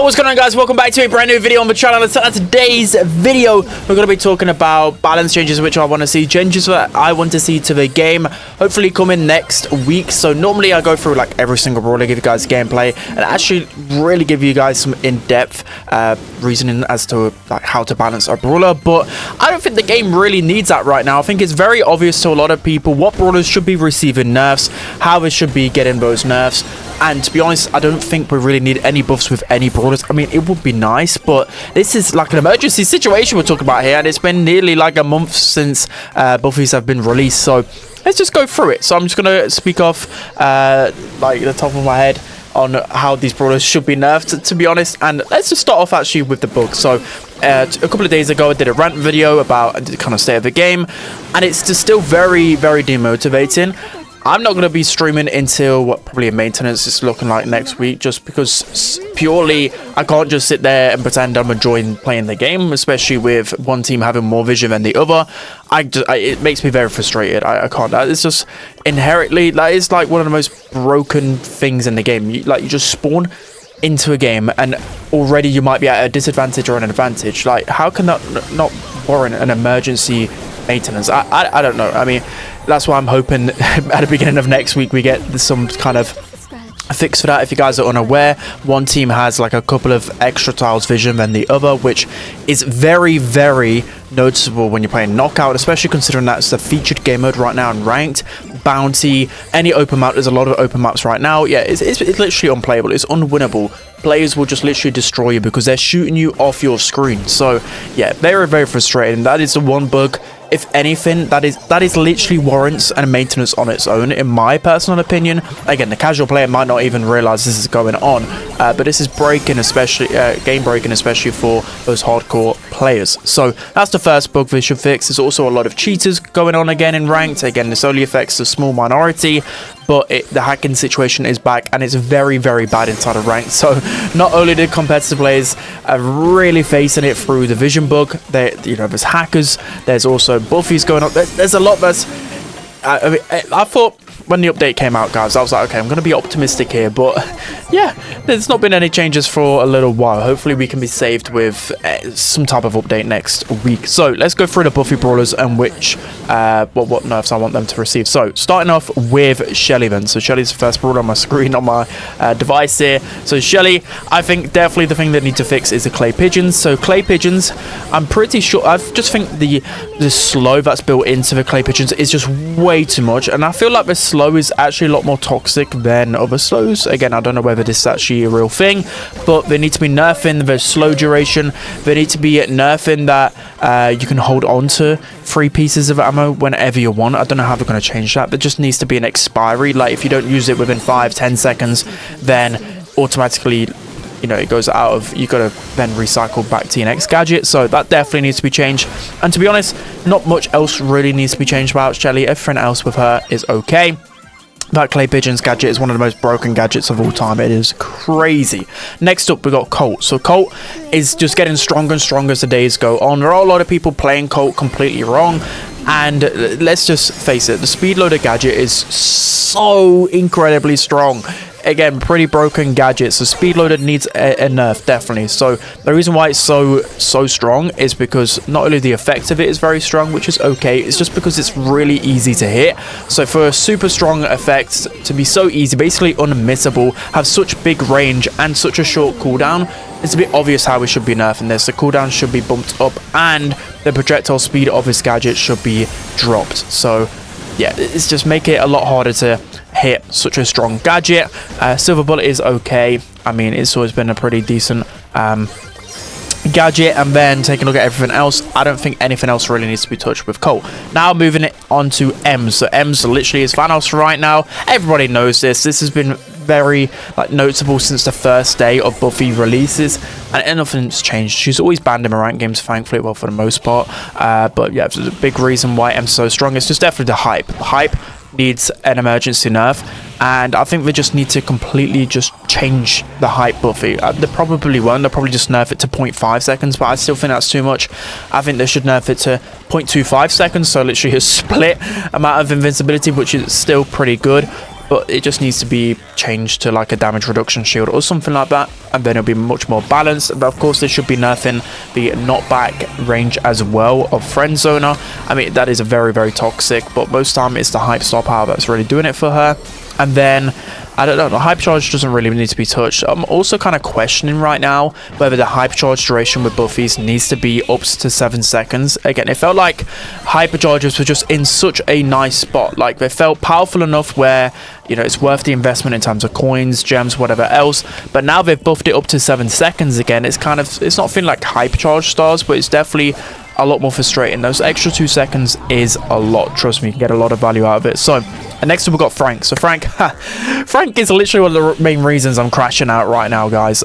what's going on, guys? Welcome back to a brand new video on the channel. And today's video, we're going to be talking about balance changes which I want to see, changes that I want to see to the game, hopefully coming next week. So normally I go through like every single brawler, give you guys gameplay and actually really give you guys some in-depth reasoning as to like how to balance a brawler, but I don't think the game really needs that right now. I think it's very obvious to a lot of people what brawlers should be receiving nerfs, how it should be getting those nerfs. And to be honest, I don't think we really need any buffs with any brawlers. I mean, it would be nice, but this is like an emergency situation we're talking about here, and it's been nearly like a month since buffies have been released. So let's just go through it. So I'm just gonna speak off like the top of my head on how these brawlers should be nerfed, to be honest. And let's just start off actually with the bugs. So a couple of days ago I did a rant video about the kind of state of the game, and it's just still very demotivating. I'm not going to be streaming until what probably a maintenance is looking like next week, just because purely I can't just sit there and pretend I'm enjoying playing the game, especially with one team having more vision than the other. It makes me very frustrated. I can't. It's just inherently, that is like one of the most broken things in the game. You just spawn into a game and already you might be at a disadvantage or an advantage. Like, how can that not warrant an emergency maintenance? I don't know. I mean, that's why I'm hoping at the beginning of next week we get some kind of fix for that. If you guys are unaware, one team has like a couple of extra tiles vision than the other, which is very noticeable when you're playing knockout, especially considering that's the featured game mode right now in ranked, bounty, any open map. There's a lot of open maps right now. Yeah, it's literally unplayable. It's unwinnable. Players will just literally destroy you because they're shooting you off your screen. So yeah, very frustrating. That is the one bug. If anything, that is literally warrants and maintenance on its own, in my personal opinion. Again, the casual player might not even realize this is going on, but this is breaking, especially game breaking, especially for those hardcore players. So that's the first bug they should fix. There's also a lot of cheaters going on again in ranked. Again, this only affects a small minority, but the hacking situation is back, and it's very bad inside of ranked. So not only the competitive players are really facing it through the vision bug, there's hackers, there's also buffies going on. There's a lot that's I thought when the update came out, guys, I was like, okay, I'm going to be optimistic here, but yeah, there's not been any changes for a little while. Hopefully we can be saved with some type of update next week. So let's go through the buffy brawlers and which what nerfs I want them to receive. So starting off with Shelly then. So Shelly's the first brawler on my screen on my device here. So Shelly, I think definitely the thing they need to fix is the clay pigeons. So clay pigeons, I'm pretty sure, I just think the slow that's built into the clay pigeons is just way too much, and I feel like the slow is actually a lot more toxic than other slows. Again, I don't know whether this is actually a real thing, but they need to be nerfing the slow duration. They need to be nerfing that you can hold on to 3 pieces of ammo whenever you want. I don't know how they're going to change that. There just needs to be an expiry. Like, if you don't use it within 5-10 seconds, then automatically, you know, it goes out of, you gotta then recycle back to your next gadget. So that definitely needs to be changed. And to be honest, not much else really needs to be changed about Shelly. Everything else with her is okay. That clay pigeons gadget is one of the most broken gadgets of all time. It is crazy. Next up, we got Colt. So Colt is just getting stronger and stronger as the days go on. There are a lot of people playing Colt completely wrong, and let's just face it, the speed loader gadget is so incredibly strong. Again, pretty broken gadget, so speed loader needs a nerf, definitely. So the reason why it's so strong is because not only the effect of it is very strong, which is okay, it's just because it's really easy to hit. So for a super strong effect to be so easy, basically unmissable, have such big range and such a short cooldown, it's a bit obvious how we should be nerfing this. The cooldown should be bumped up and the projectile speed of this gadget should be dropped. So yeah, it's just make it a lot harder to hit such a strong gadget. Silver bullet is okay. I mean, it's always been a pretty decent gadget. And then taking a look at everything else, I don't think anything else really needs to be touched with Colt. Now moving it on to Ems. So Ems literally is Thanos right now. Everybody knows this. This has been very noticeable since the first day of Buffy releases, and nothing's changed. She's always banned in ranked games, thankfully, well, for the most part. But yeah, there's a big reason why Em's so strong. It's just definitely the hype. The hype needs an emergency nerf, and I think they just need to completely just change the hype Buffy. They probably won't. They'll probably just nerf it to 0.5 seconds, but I still think that's too much. I think they should nerf it to 0.25 seconds, so literally a split amount of invincibility, which is still pretty good. but it just needs to be changed to like a damage reduction shield or something like that, and then it'll be much more balanced. But of course, they should be nerfing the knockback range as well of Friend Zoner. I mean, that is a very, very toxic, but most time it's the hype star power that's really doing it for her. And then I don't know, the hype charge doesn't really need to be touched. I'm also kind of questioning right now whether the hyper charge duration with buffies needs to be up to 7 seconds. Again, it felt like hyper charges were just in such a nice spot. Like, they felt powerful enough where, you know, it's worth the investment in terms of coins, gems, whatever else. But now they've buffed it up to 7 seconds again. It's kind of, it's not feeling like hyper charge stars, but it's definitely a lot more frustrating. Those extra 2 seconds is a lot. Trust me, you can get a lot of value out of it. So, and next up we've got Frank. So Frank, Frank is literally one of the main reasons I'm crashing out right now, guys.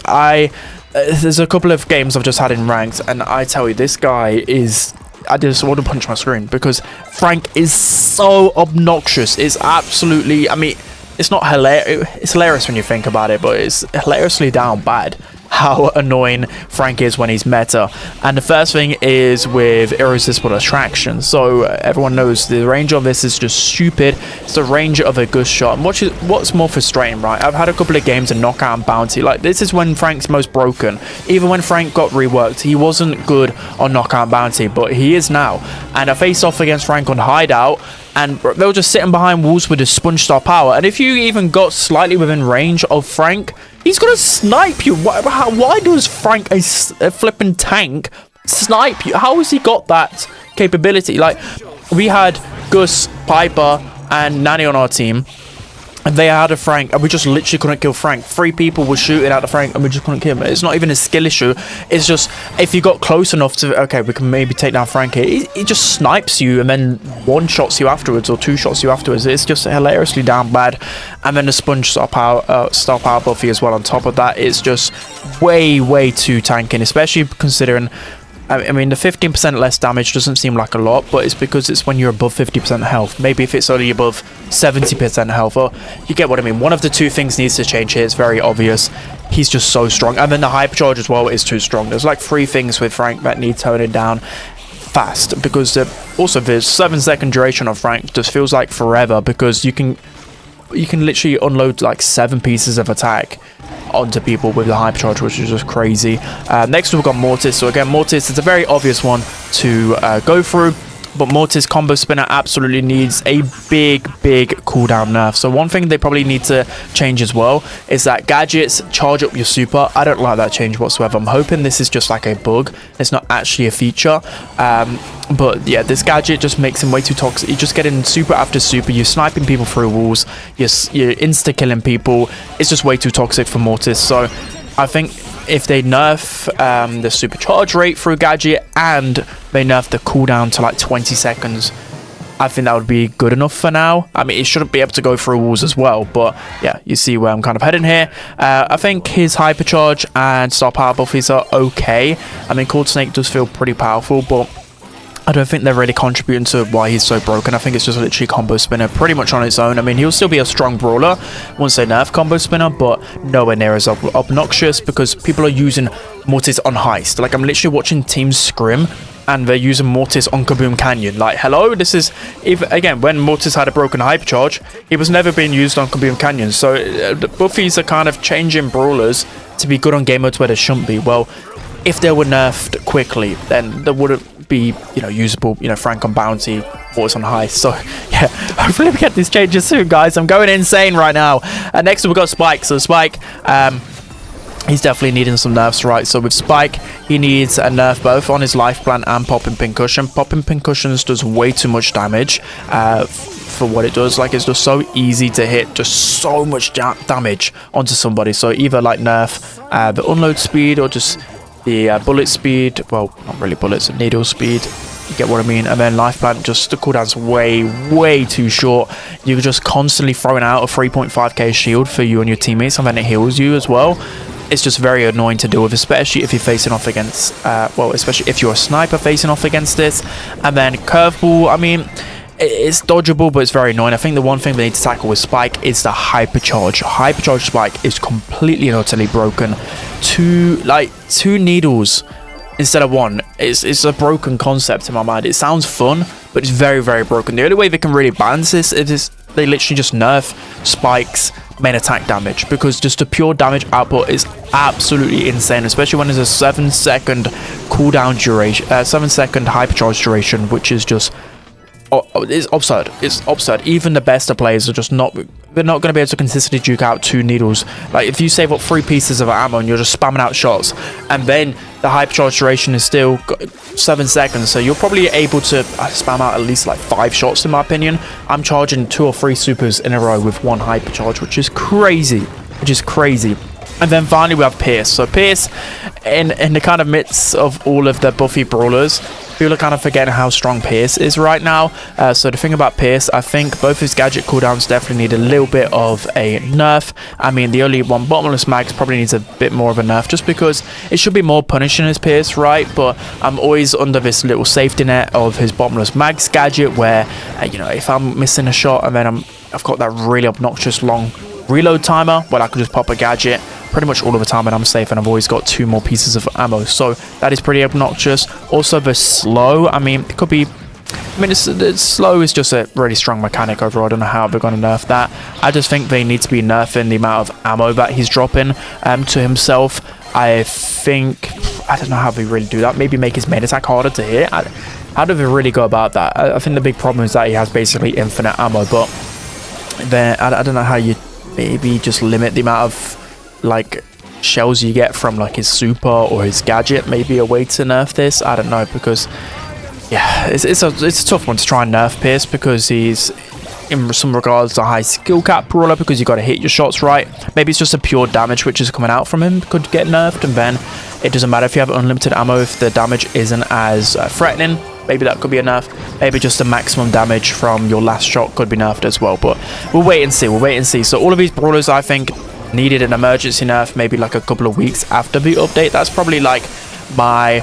There's a couple of games I've just had in ranked, and I tell you, this guy is, I just want to punch my screen because Frank is so obnoxious. It's absolutely, I mean, it's not hilarious. It's hilarious when you think about it, but it's hilariously down bad how annoying Frank is when he's meta. And the first thing is with irresistible attraction. So everyone knows the range of this is just stupid. It's the range of a good shot. And what's more frustrating, right? I've had a couple of games in knockout and bounty. Like, this is when Frank's most broken. Even when Frank got reworked, he wasn't good on knockout and bounty, but he is now. And I face off against Frank on hideout, and they were just sitting behind walls with a sponge star power. And if you even got slightly within range of Frank, he's gonna snipe you. Why does Frank, a flipping tank, snipe you? How has he got that capability? Like, we had Gus, Piper, and Nanny on our team, and they had a Frank, and we just literally couldn't kill Frank. 3 people were shooting at the Frank, and we just couldn't kill him. It's not even a skill issue. It's just, if you got close enough to, okay, we can maybe take down Frank here, he just snipes you and then 1-shots you afterwards, or 2-shots you afterwards. It's just hilariously down bad. And then the sponge star power buffy as well on top of that. It's just way, way too tanking, especially considering, I mean, the 15% less damage doesn't seem like a lot, but it's because it's when you're above 50% health. Maybe if it's only above 70% health, or you get what I mean. One of the 2 things needs to change here. It's very obvious. He's just so strong. And then the hypercharge as well is too strong. There's like 3 things with Frank that need toning down fast, because also the 7-second duration of Frank just feels like forever, because you can literally unload like 7 pieces of attack onto people with the hypercharge, which is just crazy. Next we've got Mortis. So again, Mortis is a very obvious one to go through, but Mortis combo spinner absolutely needs a big cooldown nerf. So one thing they probably need to change as well is that gadgets charge up your super. I don't like that change whatsoever. I'm hoping this is just like a bug. It's not actually a feature. But yeah, this gadget just makes him way too toxic. You're just getting super after super. You're sniping people through walls. You're insta-killing people. It's just way too toxic for Mortis. So I think if they nerf the supercharge rate through gadget, and they nerf the cooldown to like 20 seconds, I think that would be good enough for now. I mean, it shouldn't be able to go through walls as well, but yeah, you see where I'm kind of heading here. I think his hypercharge and star power buffies are okay. I mean, Colt Snake does feel pretty powerful, but I don't think they're really contributing to why he's so broken. I think it's just literally combo spinner pretty much on its own. I mean, he'll still be a strong brawler once they nerf combo spinner, but nowhere near as obnoxious, because people are using Mortis on heist. Like, I'm literally watching teams scrim and they're using Mortis on Kaboom Canyon. Like, hello, this is, again, when Mortis had a broken hypercharge, he was never being used on Kaboom Canyon. So the buffies are kind of changing brawlers to be good on game modes where they shouldn't be. Well, if they were nerfed quickly, then there wouldn't be, you know, usable, you know, Frank on bounty, Mortis on heist. So yeah, hopefully we get these changes soon, guys. I'm going insane right now. Next we've got Spike. So Spike, he's definitely needing some nerfs, right? So with Spike, he needs a nerf both on his life plant and popping pincushion. Popping pincushions does way too much damage for what it does. Like, it's just so easy to hit just so much damage onto somebody. So either like nerf the unload speed, or just the bullet speed. Well, not really bullets, needle speed. You get what I mean? And then life plant, just the cooldown's way too short. You're just constantly throwing out a 3.5k shield for you and your teammates, and then it heals you as well. It's just very annoying to deal with, especially if you're facing off against, well, especially if you're a sniper facing off against this. And then curveball, I mean, it's dodgeable, but it's very annoying. I think the one thing they need to tackle with Spike is the hypercharge. Hypercharge Spike is completely and utterly broken. Two needles instead of 1. It's a broken concept in my mind. It sounds fun, but it's very broken. The only way they can really balance this is they literally just nerf Spike's main attack damage, because just the pure damage output is absolutely insane, especially when there's a 7-second cooldown duration, 7-second hypercharge duration, which is just it's absurd. It's absurd. Even the best of players are just not, they're not going to be able to consistently duke out 2 needles. Like, if you save up 3 pieces of ammo and you're just spamming out shots, and then the hypercharge duration is still 7 seconds, so you're probably able to spam out at least like 5 shots, in my opinion. I'm charging 2 or 3 supers in a row with 1 hypercharge, which is crazy. And then finally we have Pierce. So Pierce, in the kind of midst of all of the buffy brawlers, people are kind of forgetting how strong Pierce is right now. So the thing about Pierce, I think both his gadget cooldowns definitely need a little bit of a nerf. I mean, the only one, Bottomless Mags, probably needs a bit more of a nerf, just because it should be more punishing as Pierce, right? But I'm always under this little safety net of his Bottomless Mags gadget, where you know, if I'm missing a shot and then I've got that really obnoxious long reload timer, well, I can just pop a gadget pretty much all of the time and I'm safe, and I've always got 2 more pieces of ammo, so that is pretty obnoxious. Also, the slow, I mean, it could be, I mean, the slow is just a really strong mechanic overall. I don't know how they're going to nerf that. I just think they need to be nerfing the amount of ammo that he's dropping to himself. I think, I don't know how they really do that. Maybe make his main attack harder to hit. How do they really go about that? I think the big problem is that he has basically infinite ammo, but then I don't know how you maybe just limit the amount of like shells you get from like his super or his gadget. Maybe a way to nerf this, I don't know, because yeah, it's a tough one to try and nerf Pierce, because he's in some regards a high skill cap brawler, because you got to hit your shots right. Maybe it's just a pure damage which is coming out from him could get nerfed, and then it doesn't matter if you have unlimited ammo if the damage isn't as threatening. Maybe that could be a nerf. Maybe just the maximum damage from your last shot could be nerfed as well, but we'll wait and see. So all of these brawlers, I think, needed an emergency nerf maybe like a couple of weeks after the update. That's probably like I'd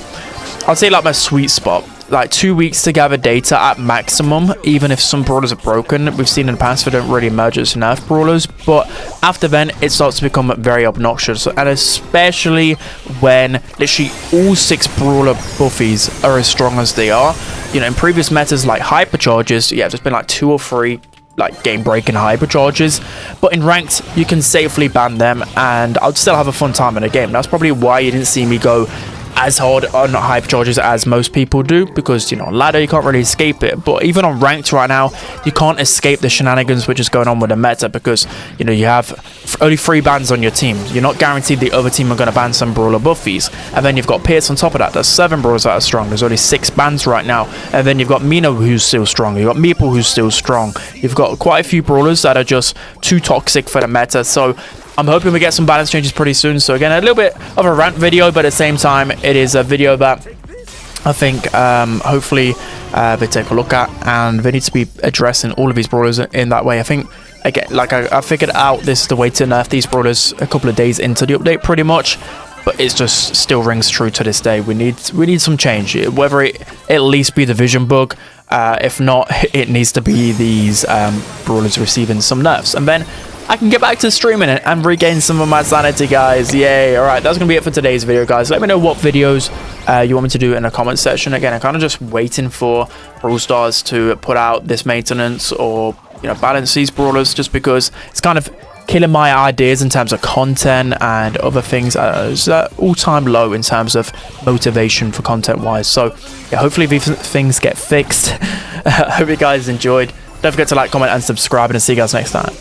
say like my sweet spot. Like 2 weeks to gather data at maximum, even if some brawlers are broken. We've seen in the past they don't really emergency nerf brawlers, but after then it starts to become very obnoxious, and especially when literally all 6 brawler buffies are as strong as they are. You know, in previous metas like hypercharges, yeah, there's been like 2 or 3 like game breaking hypercharges, but in ranked you can safely ban them and I'll still have a fun time in a game. That's probably why you didn't see me go as hard on hypercharges as most people do, because, you know, on ladder you can't really escape it, but even on ranked right now you can't escape the shenanigans which is going on with the meta, because, you know, you have only 3 bans on your team. You're not guaranteed the other team are going to ban some brawler buffies, and then you've got Pierce on top of that. There's 7 brawlers that are strong. There's only 6 bans right now, and then you've got Mina who's still strong, you've got Meeple who's still strong, you've got quite a few brawlers that are just too toxic for the meta. So I'm hoping we get some balance changes pretty soon. So again, a little bit of a rant video, but at the same time it is a video that I think hopefully they take a look at, and they need to be addressing all of these brawlers in that way. I think, again, like I figured out this is the way to nerf these brawlers a couple of days into the update pretty much, but it just still rings true to this day. We need some change, whether it at least be the vision bug. If not, it needs to be these brawlers receiving some nerfs, and then I can get back to streaming it and regain some of my sanity, guys. Yay. All right, that's gonna be it for today's video, guys. Let me know what videos you want me to do in the comment section. Again, I'm kind of just waiting for Brawl Stars to put out this maintenance, or, you know, balance these brawlers, just because it's kind of killing my ideas in terms of content and other things. It's all-time low in terms of motivation for content wise. So yeah, hopefully these things get fixed. I hope you guys enjoyed. Don't forget to like, comment and subscribe, and I'll see you guys next time.